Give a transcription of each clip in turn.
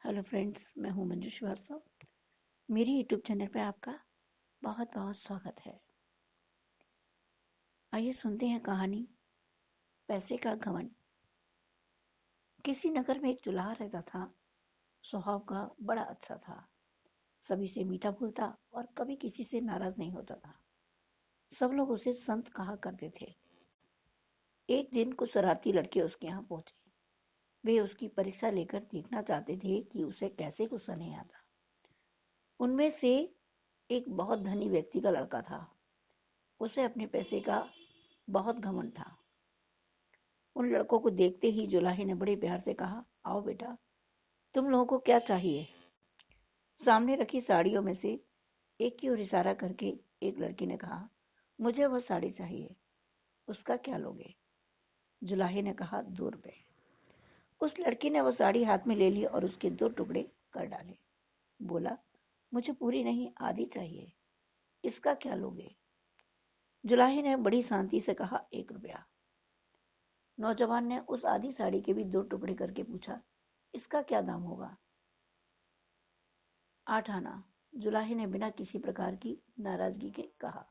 Hello friends, मैं हूं मंजू श्रीवास्तव। मेरी यूट्यूब चैनल पे आपका बहुत बहुत स्वागत है। आइए सुनते हैं कहानी पैसे का घमंड। किसी नगर में एक जुलाहा रहता था। स्वभाव का बड़ा अच्छा था, सभी से मीठा बोलता और कभी किसी से नाराज नहीं होता था। सब लोग उसे संत कहा करते थे। एक दिन कुछ शरारती लड़के उसके यहाँ पहुंचे। वे उसकी परीक्षा लेकर देखना चाहते थे कि उसे कैसे गुस्सा नहीं आता। उनमें से एक बहुत धनी व्यक्ति का लड़का था। उसे अपने पैसे का बहुत घमंड था। उन लड़कों को देखते ही जुलाही ने बड़े प्यार से कहा, आओ बेटा, तुम लोगों को क्या चाहिए? सामने रखी साड़ियों में से एक की ओर इशारा करके एक लड़की ने कहा, मुझे वह साड़ी चाहिए। उसका क्या लोगे? जुलाही ने कहा, 2 रुपए। उस लड़की ने वह साड़ी हाथ में ले ली और उसके 2 टुकड़े कर डाले। बोला, मुझे पूरी नहीं, आधी चाहिए। इसका क्या लोगे? जुलाही ने बड़ी शांति से कहा, 1 रुपया। नौजवान ने उस आधी साड़ी के भी 2 टुकड़े करके पूछा, इसका क्या दाम होगा? 8 आना, जुलाही ने बिना किसी प्रकार की नाराजगी के कहा।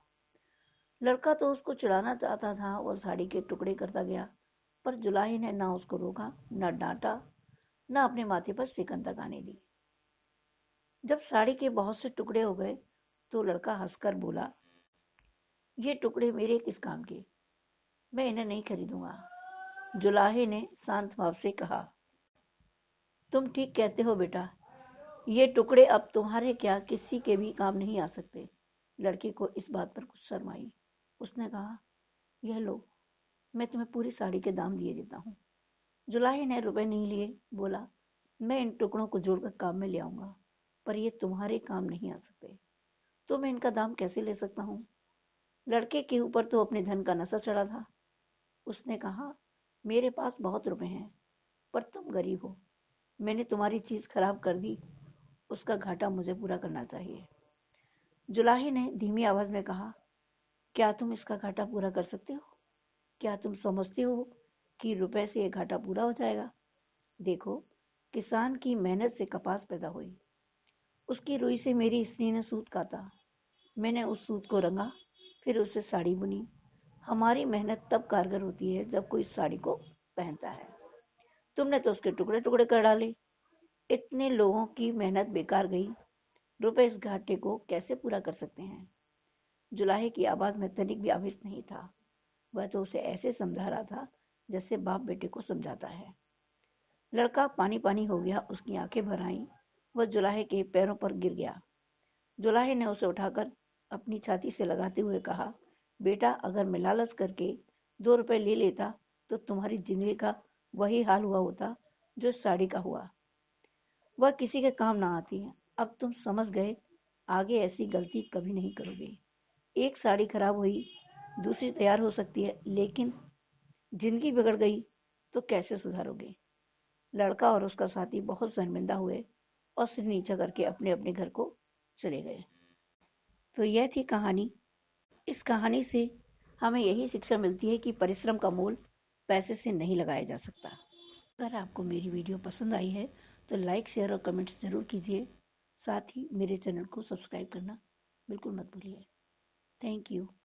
लड़का तो उसको चिढ़ाना चाहता था, वह साड़ी के टुकड़े करता गया, पर जुलाही ने ना उसको रोका, न डांटा, न अपने माथे पर सिकन तकाने दी। जब साड़ी के बहुत से टुकड़े हो गए तो लड़का हंसकर बोला, ये टुकड़े मेरे किस काम के? मैं इन्हें नहीं खरीदूंगा। जुलाही ने शांत भाव से कहा, तुम ठीक कहते हो बेटा, ये टुकड़े अब तुम्हारे क्या किसी के भी काम नहीं आ सकते। लड़के को इस बात पर कुछ शर्म आई। उसने कहा, यह लो, मैं तुम्हें पूरी साड़ी के दाम दिए देता हूँ। जुलाही ने रुपए नहीं लिए, बोला, मैं इन टुकड़ों को जोड़कर काम में ले आऊंगा, पर ये तुम्हारे काम नहीं आ सकते। तो मैं इनका दाम कैसे ले सकता हूँ? लड़के के ऊपर तो अपने धन का नशा चढ़ा था। उसने कहा, मेरे पास बहुत रुपए हैं, पर तुम गरीब हो। मैंने तुम्हारी चीज खराब कर दी, उसका घाटा मुझे पूरा करना चाहिए। जुलाही ने धीमी आवाज में कहा, क्या तुम इसका घाटा पूरा कर सकते हो? क्या तुम समझते हो कि रुपए से यह घाटा पूरा हो जाएगा? देखो, किसान की मेहनत से कपास पैदा हुई, उसकी रुई से मेरी स्त्री ने सूत काता, मैंने उस सूत को रंगा, फिर उससे साड़ी बुनी। हमारी मेहनत तब कारगर होती है जब कोई साड़ी को पहनता है। तुमने तो उसके टुकड़े टुकड़े कर डाले। इतने लोगों की मेहनत बेकार गई। रुपए इस घाटे को कैसे पूरा कर सकते हैं? जुलाहे की आवाज में तनिक भी आवेश नहीं था। वह तो उसे ऐसे समझा रहा था जैसे बाप बेटे को समझाता है। लड़का पानी पानी हो गया, उसकी आंखें भर आईं। वह जुलाहे के पैरों पर गिर गया। जुलाहे ने उसे उठाकर अपनी छाती से लगाते हुए कहा, बेटा, अगर मैं लालच करके 2 रुपए ले लेता तो तुम्हारी जिंदगी का वही हाल हुआ होता जो इस साड़ी का हुआ। वह किसी के काम ना आती है। अब तुम समझ गए, आगे ऐसी गलती कभी नहीं करोगे। एक साड़ी खराब हुई, दूसरी तैयार हो सकती है, लेकिन जिंदगी बिगड़ गई तो कैसे सुधारोगे? लड़का और उसका साथी बहुत शर्मिंदा हुए और सिर नीचा करके अपने अपने घर को चले गए। तो यह थी कहानी। इस कहानी से हमें यही शिक्षा मिलती है कि परिश्रम का मोल पैसे से नहीं लगाया जा सकता। अगर आपको मेरी वीडियो पसंद आई है तो लाइक, शेयर और कमेंट्स जरूर कीजिए। साथ ही मेरे चैनल को सब्सक्राइब करना बिल्कुल मत भूलिए। Thank you.